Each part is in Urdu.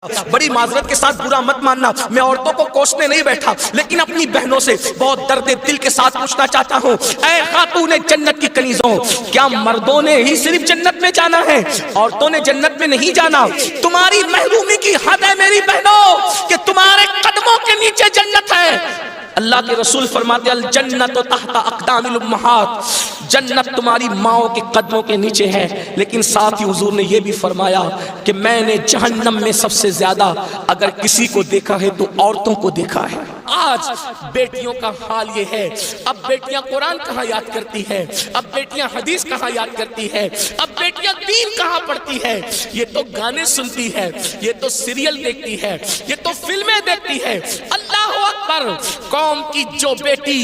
بڑی معذرت کے ساتھ برا مت ماننا، میں عورتوں کو کوسنے نہیں بیٹھا، لیکن اپنی بہنوں سے بہت درد دل کے ساتھ پوچھنا چاہتا ہوں، اے خاتون جنت کی کنیزوں، کیا مردوں نے ہی صرف جنت میں جانا ہے؟ عورتوں نے جنت میں نہیں جانا؟ تمہاری محرومی کی حد ہے میری بہنوں کہ تمہارے قدموں کے نیچے جنت ہے۔ اللہ کے رسول فرماتے ہیں الجنت تحت اقدام الامہات، جنت تمہاری ماؤں کے قدموں کے نیچے ہے، لیکن ساتھ ہی حضور نے یہ بھی فرمایا کہ میں نے جہنم میں سب سے زیادہ اگر کسی کو دیکھا ہے تو عورتوں کو دیکھا ہے۔ آج بیٹیوں کا حال یہ ہے، اب بیٹیاں قرآن کہاں یاد کرتی ہے، اب بیٹیاں حدیث کہاں یاد کرتی ہے، اب بیٹیاں دین کہاں پڑھتی ہے؟ یہ تو گانے سنتی ہے، یہ تو سیریل دیکھتی ہے، یہ تو فلمیں دیکھتی ہے۔ اللہ اکبر! قوم کی جو بیٹی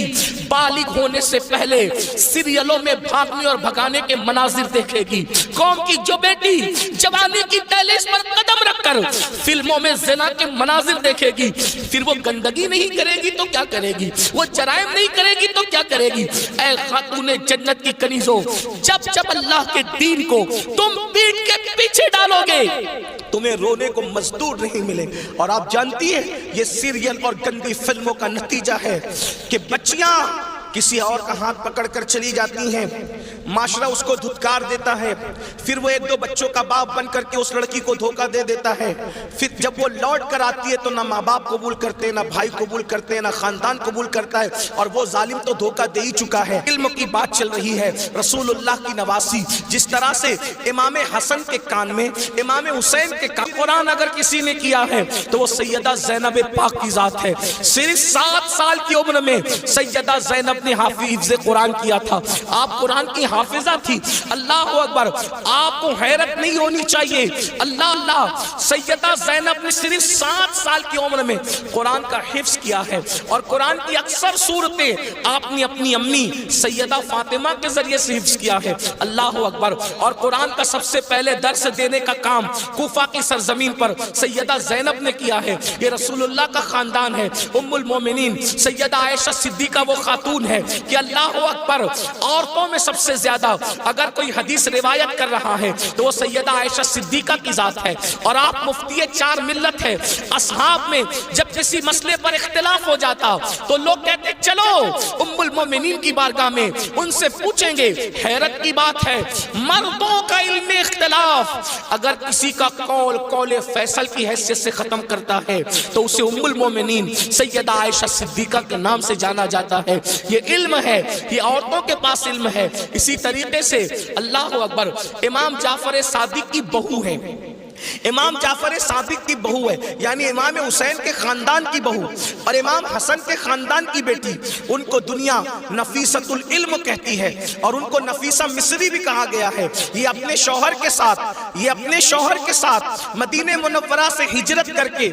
بالغ ہونے سے پہلے سیریلوں میں بھاگنے اور بھگانے کے مناظر دیکھے گی، قوم کی جو بیٹی جوانی کی دہلیز پر قدم رکھ کر فلموں میں زنا کے مناظر دیکھے گی، پھر وہ گندگی نہیں کرے گی تو کیا کرے گی؟ وہ جرائم نہیں کرے گی تو کیا کرے گی؟ اے خاتون جنت کی کنیزوں، جب اللہ کے دین کو تم پیٹ کے پیچھے ڈالو گے تمہیں رونے کو مزدور نہیں ملے۔ اور آپ جانتی ہیں یہ سیریل اور گندی فلموں کا نتیجہ ہے کہ بچیاں کسی اور کا ہاتھ پکڑ کر چلی جاتی ہیں، معاشرہ اس کو دھتکار دیتا ہے، پھر وہ ایک دو بچوں کا باپ بن کر کے اس لڑکی کو دھوکہ دے دیتا ہے، پھر جب وہ لوٹ کر آتی ہے تو نہ ماں باپ قبول کرتے، نہ بھائی قبول کرتے، نہ خاندان قبول کرتا ہے، اور وہ ظالم تو دھوکہ دے ہی چکا ہے۔ علم کی بات چل رہی ہے، رسول اللہ کی نواسی، جس طرح سے امام حسن کے کان میں، امام حسین کے کان قرآن اگر کسی نے کیا ہے تو وہ سیدہ زینب پاک کی ذات ہے۔ صرف 7 سال کی عمر میں سیدہ زینب نے حافظ قرآن کیا تھا، آپ قرآن کی حافظہ تھی۔ اللہ اکبر! آپ کو حیرت نہیں ہونی چاہیے، اللہ سیدہ زینب نے صرف 7 سال کی عمر میں قرآن کا حفظ کیا ہے، اور قرآن کی اکثر صورتیں آپ نے اپنی امی سیدہ فاطمہ کے ذریعے سے حفظ کیا ہے۔ اللہ اکبر! اور قرآن کا سب سے پہلے درس دینے کا کام کوفہ کی سرزمین پر سیدہ زینب نے کیا ہے۔ یہ رسول اللہ کا خاندان ہے۔ ام المومنین سیدہ عائشہ صدیقہ وہ خاتون ہے کہ اللہ اکبر، عورتوں میں سب سے زیادہ اگر کوئی حدیث روایت کر رہا ہے تو وہ سیدہ عائشہ صدیقہ کی ذات ہے، اور آپ مفتی 4 ملت ہے۔ اصحاب میں جب کسی مسئلے پر اختلاف ہو جاتا تو لوگ کہتے چلو ام المومنین کی بارگاہ میں ان سے پوچھیں گے۔ حیرت کی بات ہے، مردوں کا علم اختلاف اگر کسی کا قول فیصل کی حیثیت سے ختم کرتا ہے تو اسے ام المومنین سیدہ عائشہ صدیقہ کے نام سے جانا جاتا ہے۔ یہ علم ہے، یہ عورتوں کے پاس علم ہے۔ اسی طریقے سے اللہ اکبر، امام جعفر صادق کی بہو ہے، امام جعفر صادق کی بہو ہے، یعنی امام حسین کے خاندان کی بہو اور امام حسن کے خاندان کی بیٹی، ان کو دنیا نفیسۃ العلم کہتی ہے، اور ان کو نفیسہ مصری بھی کہا گیا ہے۔ یہ اپنے شوہر کے ساتھ مدینہ منورہ سے ہجرت کر کے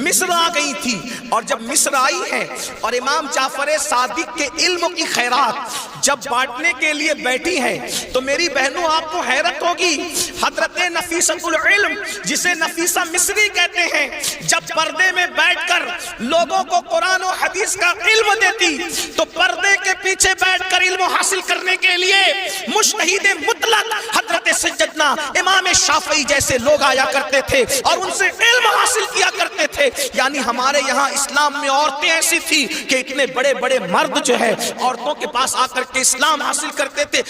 مصر آ گئی تھی، اور جب مصر آئی ہے اور امام جعفر صادق کے علم کی خیرات جب بانٹنے کے لیے بیٹھی ہیں تو میری بہنوں آپ کو حیرت ہوگی، حضرت نفیسۃ العلم جسے نفیسہ مصری کہتے ہیں، جب پردے میں بیٹھ کر لوگوں کو قرآن و حدیث کا علم دیتی تو پردے کے پیچھے بیٹھ کر علم حاصل کرنے کے لیے مجتہد مطلق حضرت سیدنا امام شافعی جیسے لوگ آیا کرتے تھے اور ان سے علم حاصل کیا کرتے تھے۔ یعنی ہمارے یہاں اسلام میں عورتیں ایسی تھی کہ اتنے بڑے بڑے مرد جو ہے عورتوں کے پاس آ کر کے اسلام حاصل کرتے تھے،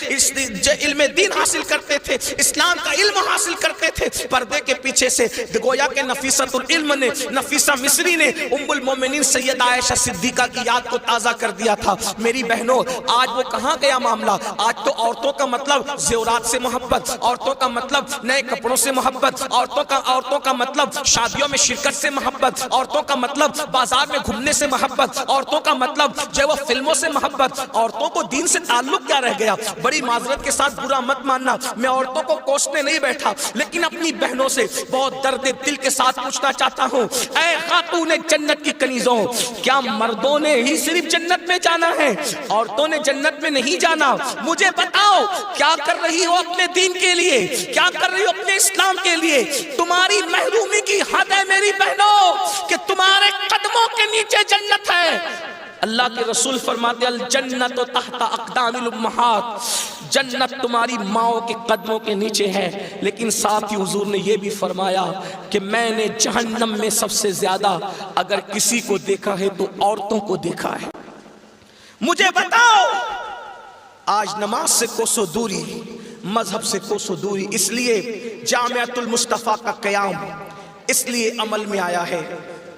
علم دین حاصل کرتے تھے، اسلام کا علم حاصل کرتے تھے۔ پردے کے پیچھے سے گویا کہ نفیسۃ العلم نے، نفیسہ مصری نے ام المومنین سیدہ عائشہ صدیقہ کی یاد کو تازہ کر دیا تھا۔ میری بہنوں آج وہ کہاں گیا معاملہ؟ آج تو عورتوں کا مطلب زیورات سے محبت، عورتوں کا مطلب نئے کپڑوں سے محبت، عورتوں کا مطلب شادیوں میں شرکت سے محبت، عورتوں کا مطلب بازار میں گھومنے سے محبت، عورتوں کا مطلب جو وہ فلموں سے محبت۔ عورتوں کو دین سے تعلق کیا رہ گیا؟ بڑی معذرت کے ساتھ برا مت ماننا، میں عورتوں کو کوسنے نہیں بیٹھا، لیکن اپنی بہنوں سے بہت درد دل کے ساتھ پوچھنا چاہتا ہوں، اے خاتون جنت کی کنیزوں، کیا مردوں نے ہی صرف جنت میں جانا ہے؟ عورتوں نے جنت میں نہیں جانا؟ مجھے بتاؤ کیا کر رہی ہو اپنے دین کے لیے، کیا کر رہی ہو اپنے اسلام کے لیے؟ تمہاری محرومی کی حد ہے میری بہنوں کہ تمہارے قدموں کے نیچے جنت ہے۔ اللہ کے رسول فرماتے الجنت تحت اقدام الامہات، جنت تمہاری ماؤں کے قدموں کے نیچے ہے، لیکن ساتھ ہی حضور نے یہ بھی فرمایا کہ میں نے جہنم میں سب سے زیادہ اگر کسی کو دیکھا ہے تو عورتوں کو دیکھا ہے۔ مجھے بتاؤ، آج نماز سے کوسوں دوری، مذہب سے کوسوں دوری، اس لیے جامعۃ المصطفیٰ کا قیام اس لیے عمل میں آیا ہے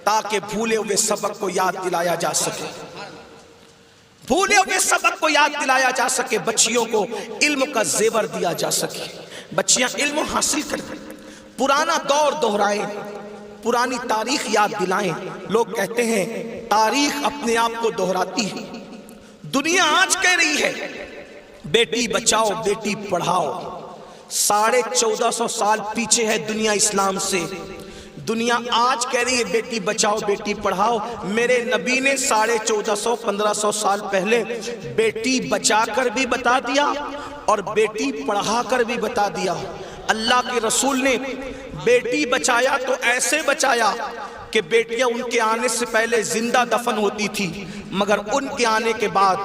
تاکہ بھولے ہوئے سبق کو یاد دلایا جا سکے، بھولے ہوئے سبق کو یاد دلایا جا سکے، بچیوں کو علم کا زیور دیا جا سکے، بچیاں علم حاصل کریں، پرانا دور دہرائیں، پرانی تاریخ یاد دلائیں۔ لوگ کہتے ہیں تاریخ اپنے آپ کو دہراتی ہے، دنیا آج کہہ رہی ہے بیٹی بچاؤ بیٹی پڑھاؤ، 1450 سال پیچھے ہے دنیا اسلام سے، دنیا آج کہہ رہی ہے بیٹی بچاؤ بیٹی پڑھاؤ۔ میرے نبی نے 1450-1500 سال پہلے بیٹی بچا کر بھی بتا دیا اور بیٹی پڑھا کر بھی بتا دیا۔ اللہ کے رسول نے بیٹی بچایا تو ایسے بچایا کہ بیٹیاں ان کے آنے سے پہلے زندہ دفن ہوتی تھی، مگر ان کے آنے کے بعد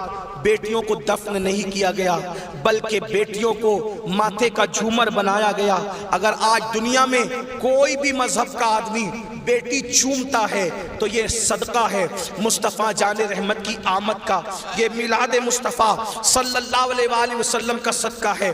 بیٹیوں کو دفن نہیں کیا گیا بلکہ بیٹیوں کو ماتھے کا جھومر بنایا گیا۔ اگر آج دنیا میں کوئی بھی مذہب کا آدمی بیٹی چومتا ہے تو یہ صدقہ ہے مصطفیٰ جان رحمت کی آمد کا، یہ میلاد مصطفیٰ صلی اللہ علیہ وآلہ وسلم کا صدقہ ہے۔